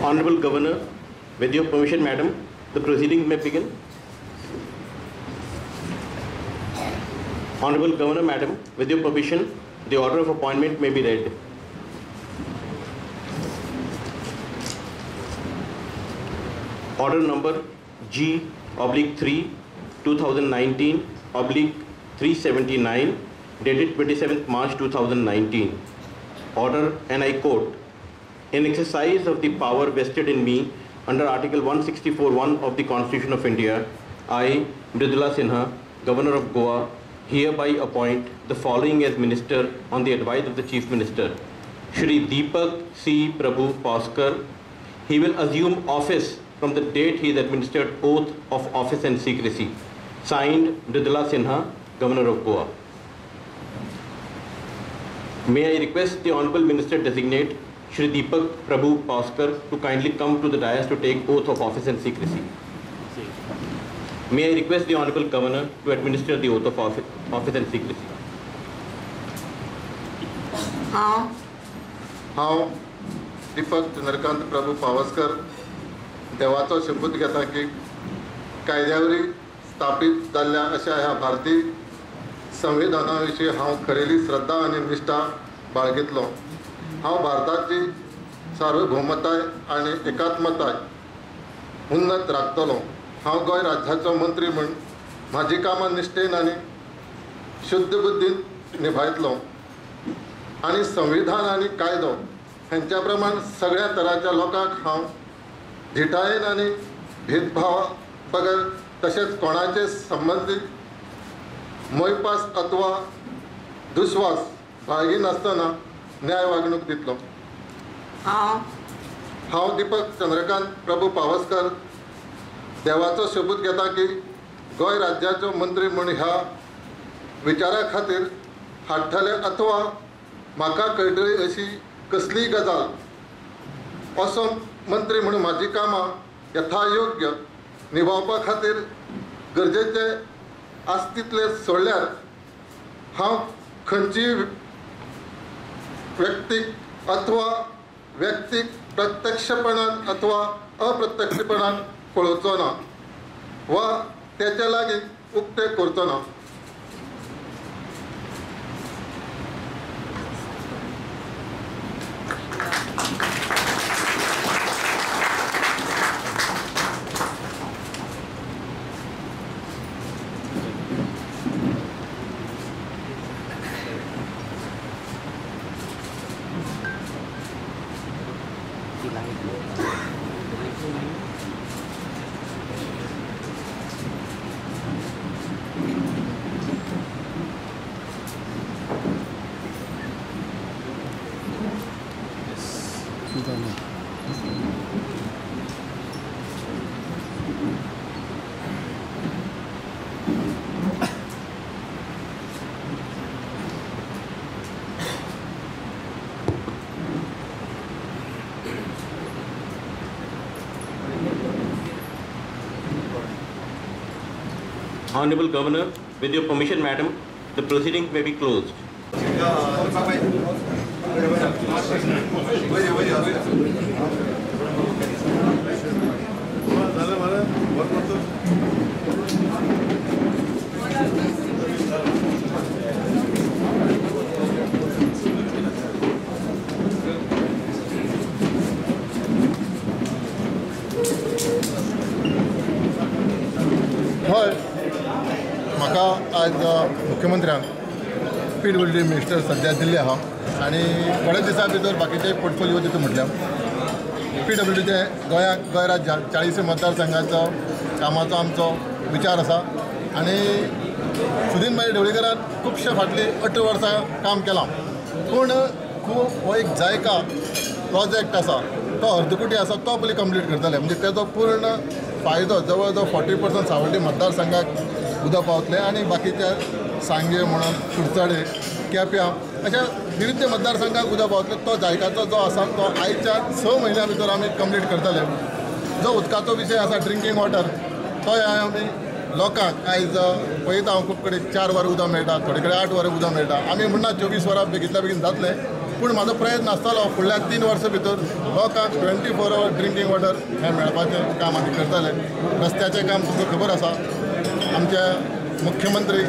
Honorable Governor, with your permission, Madam, the proceedings may begin. Honorable Governor, Madam, with your permission, the order of appointment may be read. Order number G/3 2019/379 dated 27th March 2019. Order, and I quote, in exercise of the power vested in me under Article 164(1) of the Constitution of India, I, Mridula Sinha, Governor of Goa, hereby appoint the following as Minister on the advice of the Chief Minister, Shri Deepak C. Prabhu Pawaskar. He will assume office from the date he is administered oath of office and secrecy. Signed, Mridula Sinha, Governor of Goa. May I request the Honorable Minister Designate, Shri Deepak Prabhu Pawaskar, to kindly come to the dais to take oath of office and secrecy. May I request the Honorable Governor to administer the oath of office and secrecy. हांव दीपक चंद्रकांत प्रभू पावसकर देवाचो शपथ घेता की कायद्यावरी स्थापीत जाल्ल्या अशा ह्या भारतीय संविधाना विशीं हांव खरेली श्रद्धा आनी निश्ठा बाळगितलो. हांव भारताची सार्वभौमताय आनी एकात्मताय उन्नत राखतलो. हांव गोंय राज्याचो मंत्री म्हूण म्हाजी कामां निश्ठेन आनी शुद्ध बुद्दीन निभायतलो आनी संविधान आनी कायदो हांच्या प्रमाण सगळ्या तराच्या लोकांक हांव धिटायेन आनी भेदभाव बगर तशेंच कोणाचे संबंदीत मोयपास अथवा दुस्वास बाळगिनासतना न्याय वागणूक दितलो. हांव दीपक चंद्रकांत प्रभू पावसकर देवाचो शपथ घेता की गोंय राज्याचो मंत्री म्हूण ह्या विचारा खातीर हाडटले अथवा म्हाका कळटली अशी कसलीय गजाल असो मंत्री म्हणून म्हाजी कामां यथायोग्य निभावपा खातीर गरजेचे आसतितले सोडल्यार हांव खंयचीय व्यक्तीक प्रत्यक्षपणान अथवा अप्रत्यक्षपणान पळोवचो ना वा तेच्या लागीं उक्ते करचो ना. Honorable Governor, with your permission, Madam, the proceedings may be closed. म्हाका आज मुख्यमंत्र्यान PWD मिनिस्टर सध्या दिल्ले आहा आनी थोड्या दिसा भितर बाकीचे पोर्टफोलिओ दिता म्हटल्यार PWDचे गोंय राज्यांत 40 मतदारसंघाचो कामाचो आमचो विचार आसा आनी सुदीनभाई ढवळीकरान खुबशे फाटली 18 वर्सां काम केलां पूण खूब हो एक जायका प्रोजेक्ट आसा तो अर्दकुटी आसा तो पयलीं कंप्लीट करतले म्हणजे तेजो पूर्ण फायदो जवळ जवळ 40% सावड्डी मतदारसंघाक उदक पावतले आनी बाकीच्या सांगे म्हणून कुडचडे केप्यां अशा विविध मतदारसंघाक उदक पावतले. तो जायकाचो जो आसा तो आयच्या 6 म्हयन्यां भितर आमी कंप्लीट करतले. जो उदकाचो विशय आसा ड्रिंकींग वॉटर तो आमी लोकांक आयज पळयता हांव खूब कडेन 4 वरां उदक मेळटा, थोडे कडेन 8 वरां उदक मेळटा. आमी म्हणना 24 वरां बेगींतल्या बेगीन जातलें पूण म्हाजो प्रयत्न आसतलो फुडल्या 3 वर्सां भितर लोकांक 24 आवर ड्रिंकींग वॉटर हें मेळपाचें काम आमी करतले. रस्त्याचें काम तुमकां खबर आसा, आमचे मुख्यमंत्री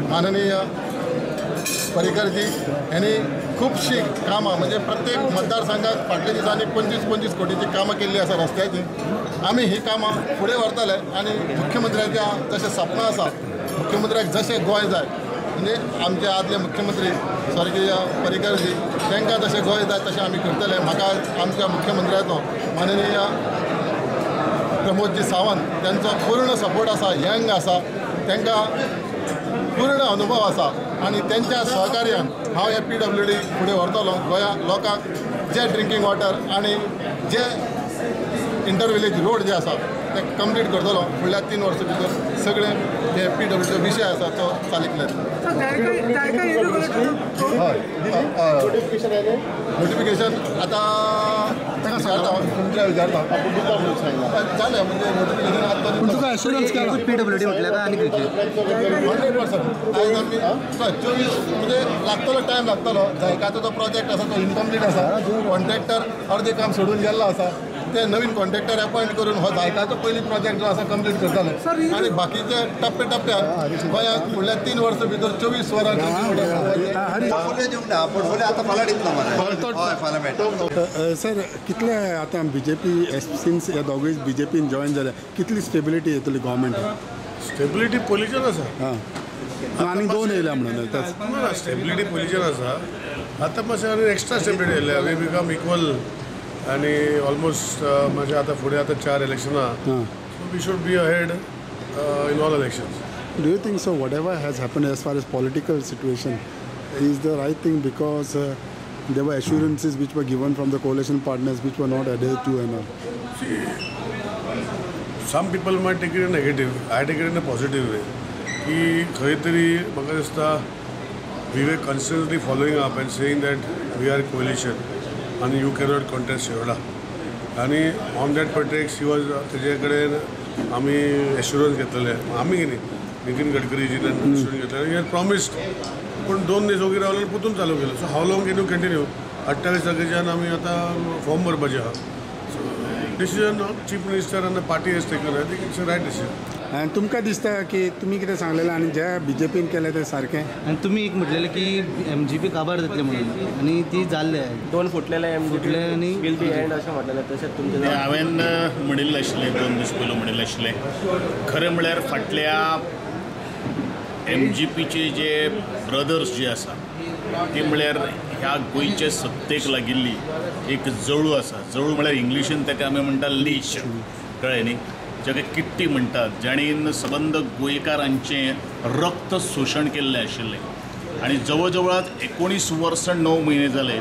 माननीय पर्रीकरजी यांनी खूबशीं कामां म्हणजे प्रत्येक मतदारसंघात फाटल्या दिसांनी 25 कोटीची कामां केल्ली आसा रस्त्याची. आमी ही कामां फुडें व्हरतले आनी मुख्यमंत्र्याच्या जशें सपनां आसा, मुख्यमंत्र्याक जशें गोंय जाय म्हणजे आमचे आदले मुख्यमंत्री स्वर्गीय पर्रीकरजी तांकां जशें गोंय जाय तशें आमी करतले. म्हाका आमच्या मुख्यमंत्र्याचो माननीय प्रमोदजी सावंत त्यांचा पूर्ण सपोर्ट आसा, यंग आसा, तांकां पूर्ण अनुभव आसा आणि त्यांच्या सहकार्यान हांव हे PWD फुडें व्हरतलो. गोंया लोकांक जे ड्रिंकींग वॉटर आणि जे इंटर विलेज रोड जे आसा ते कंप्लीट करतलो. फुडल्या 3 वर्सां भितर सगळे जे PWD विशय आसा तो चालीकले. नोटिफिकेशन आता तुमच्या विचारता जालें म्हणजे नोटिफिकेशन आता PWD म्हटल्यार आनी 100% आयज आमी 24 म्हणजे लागतलो टायम लागतलो. जायकाचो जो प्रोजेक्ट आसा तो इनकम्प्लीट आसा. कॉन्ट्रॅक्टर अर्दें काम सोडून गेल्लो आसा. ते नवीन कॉन्ट्रॅक्टर अपॉइंट करून हो जायकाचो पयलीं प्रोजेक्ट जो आसा कंप्लीट करतले आनी बाकीचे टप्प्यान गोंयाक फुडल्या 3 वर्सां भितर 24 वरां सर कितले आतां BJP सिन्स ह्या दोगूय BJPन जॉयन जाल्या कितली स्टेबिलिटी येतली गव्हर्मेंट? स्टेबिलिटी पयलींच्यान आसा. हां आनी 2 येयल्या म्हणून स्टेबिलिटी पयलींच्यान आसा. आतां मातशें आनी एक्स्ट्रा स्टेबिलिटी येयल्या. वी बिकम इक्वल आणि ऑलमोस्ट म्हणजे आता फुडें आता 4 इलेक्शनां. So we should be ahead in all elections. Do you think so whatever has happened as far as political situation is the right thing because there were assurances which were given from the coalition partners which were not adhered to and all? See, some people might take it in negative. I take it in a positive way. की खंय तरी म्हाका दिसता we were constantly following up and saying that we are coalition and you cannot contest Sheola. आणि on that pretext he was तेजे कडेन आमी assurance घेतलेले. आमी न्ही, नितीन गडकरीजीन एश्युरन्स घेतलेले. ही प्रॉमिस्ड पूण 2 दीस वगैरे रावले परतून चालू केलं. So how long can you continue? 28 तारखेच्यान आमी आतां फॉर्म भरपाचे आहा. डिसिजन चीफ मिनिस्टर आनी party has taken. I think it's a right decision. आणि तुमकां दिसता की तुमी कितें सांगलेलें आनी जे BJPन केलें तें सारकें? आणि तुम्ही एक म्हटलेलें की MGP काबार जातले म्हणून आणि ती जाल्ले 2 फुटलेले फुटले आणि विल बी एंड अशें म्हटलेलें. तशेंच तुमचें हांवें म्हणिल्लें आशिल्लें 2 दीस पयलीं म्हणिल्लें आशिल्लें. खरें म्हळ्यार फाटल्या MGPचे जे ब्रदर्स जे आसा ते म्हळ्यार ह्या गोंयचे सत्तेक लागिल्ली एक जळू आसा. जळू म्हळ्यार इंग्लिशीन ताका आमी म्हणटा लीच, कळ्ळें न्ही, जाका किट्टी म्हणटात, जाणीन सबंद गोंयकारांचें रक्त शोशण केल्लें आशिल्लें आनी जवळ जवळ 19 वर्सां 9 म्हयने जाले.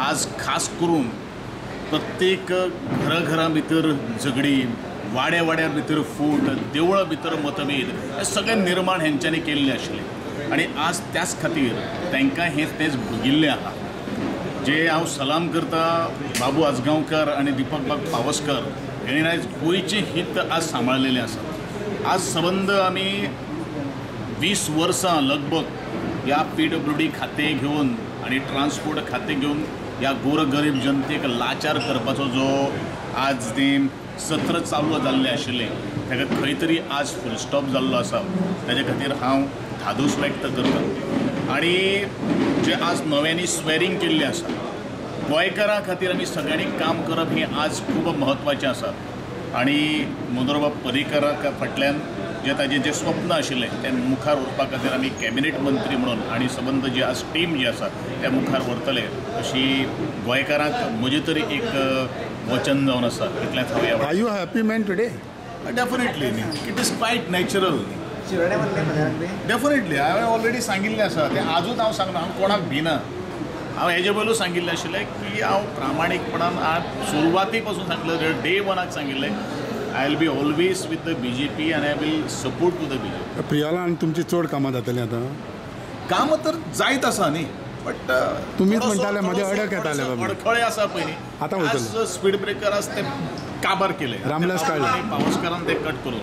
आज खास करून प्रत्येक घरा भितर झगडी, वाड्या भितर फूट, देवळां भितर मतभेद हें सगळें निर्माण हेंच्यांनी केल्लें आशिल्लें. आनी आज त्याच खातीर तांकां तेच भोगिल्लें आहा. जे हांव सलाम करता बाबू आजगांवकार आनी दीपक पावसकर हेणें आयज गोंयचें हित आज सांबाळलेलें आसा. आज सबंद आमी 20 वर्सां लगभग ह्या PWD खातें घेवन आनी ट्रान्सपोर्ट खातें घेवन ह्या गोरगरीब जनतेक लाचार करपाचो जो आज ती सत्र चालू जाल्लें आशिल्लें ताका खंय तरी आज फूल स्टॉप जाल्लो आसा. ताजे खातीर हांव धादोस व्यक्त करतां. आनी जे आज नव्यांनी स्वेरींग केल्लें आसा गोंयकारां खातीर आमी सगळ्यांनी काम करप हें आज खूब म्हत्वाचें आसा. आनी मनोहरबाब पर्रीकरा फाटल्यान जे ताजें जें स्वप्न आशिल्लें तें मुखार व्हरपा खातीर आमी कॅबिनेट मंत्री म्हणून आनी सबंद जी आज टीम जी आसा त्या मुखार व्हरतले अशी गोंयकारांक म्हजे तरी एक वचन जावन आसा. इतलेंच हांव. Are you happy man today? Definitely न्ही, it is quite natural. Definitely हांवें ऑलरेडी सांगिल्लें आसा तें आजूच हांव सांगना. हांव कोणाक भिना. हांव हेजे पयलू सांगिल्लें आशिल्लें की हांव प्रामाणीकपणान आज सुरवाती पासून सांगिल्लें, डे 1 सांगिल्लें I will be always with the BJP आनी I will support to the BJP. प्रियाला आनी तुमची चड कामां जातलीं आतां? कामां तर जायत आसा न्ही, बट तुमीच म्हणटाले मदें अडक येताले अडखळे आसा पळय न्ही. आतां वयतले स्पीड ब्रेकर आसा ते काबार केले. रामदास काळजे पावसकारान ते कट करून